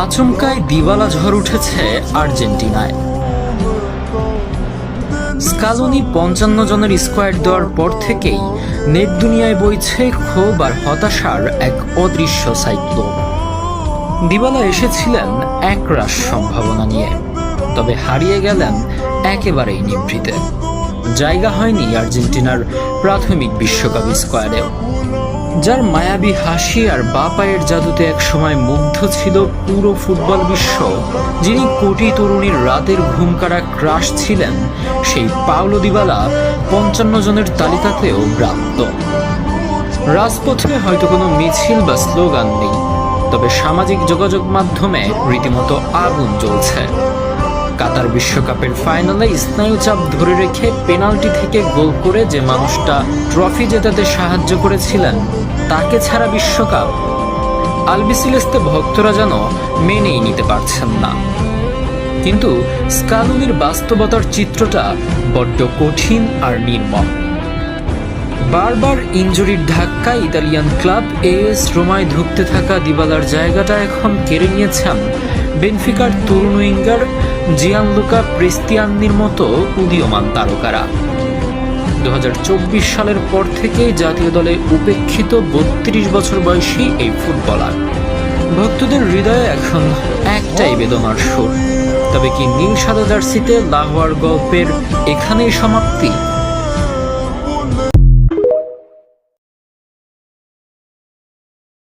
আচমকায় Dybala ঝড় উঠেছে আর্জেন্টিনায়। Scaloni ৫৫ জনের স্কোয়াড দেওয়ার পর থেকেই নেট দুনিয়ায় বইছে ক্ষোভ আর হতাশার এক অদৃশ্য সাইক্লোন। দিবালা এসেছিলেন একরাশ সম্ভাবনা নিয়ে, তবে হারিয়ে গেলেন একেবারেই নিভৃতে। জায়গা হয়নি আর্জেন্টিনার প্রাথমিক বিশ্বকাপ স্কোয়াডেও। যার মায়াবী হাসি আর বাপায়ের জাদুতে একসময় মুগ্ধ ছিল পুরো ফুটবল বিশ্ব, যিনি কোটি তরুণীর রাতের ঘুম কাড়া ক্রাশ ছিলেন, সেই পাওলো দিবালা ৫৫ জনের তালিকাতেও ব্রাত্য। রাজপথে হয়তো কোনো মিছিল বা স্লোগান নেই, তবে সামাজিক যোগাযোগ মাধ্যমে রীতিমতো আগুন জ্বলছে। কাতার বিশ্বকাপের ফাইনালে স্নায়ুচাপ ধরে রেখে পেনাল্টি থেকে গোল করে যে মানুষটা ট্রফি জেতাতে সাহায্য করেছিলেন, তাকে ছাড়া বিশ্বকাপ আলবিসেলেস্তে ভক্তরা যেন মেনেই নিতে পারছেন না। কিন্তু স্কালোনির বাস্তবতার চিত্রটা বড্ড কঠিন আর নির্মম। বারবার ইনজুরির ধাক্কায় ইতালিয়ান ক্লাব এএস রোমায় ধুঁকতে থাকা দিবালার জায়গাটা এখন কেড়ে নিয়েছেন বেনফিকার তরুণ উইঙ্গার জিয়ানলুকা প্রেস্তিয়ানির মতো উদীয়মান তারকারা। ২০২৪ সালের পর থেকেই জাতীয় দলে উপেক্ষিত ৩২ বছর বয়সী এই ফুটবলার। ভক্তদের হৃদয়ে এখন একটাই বেদনার সুর। তবে কি নীল সাদা জার্সিতে লাহোয়ার গল্পের এখানেই সমাপ্তি?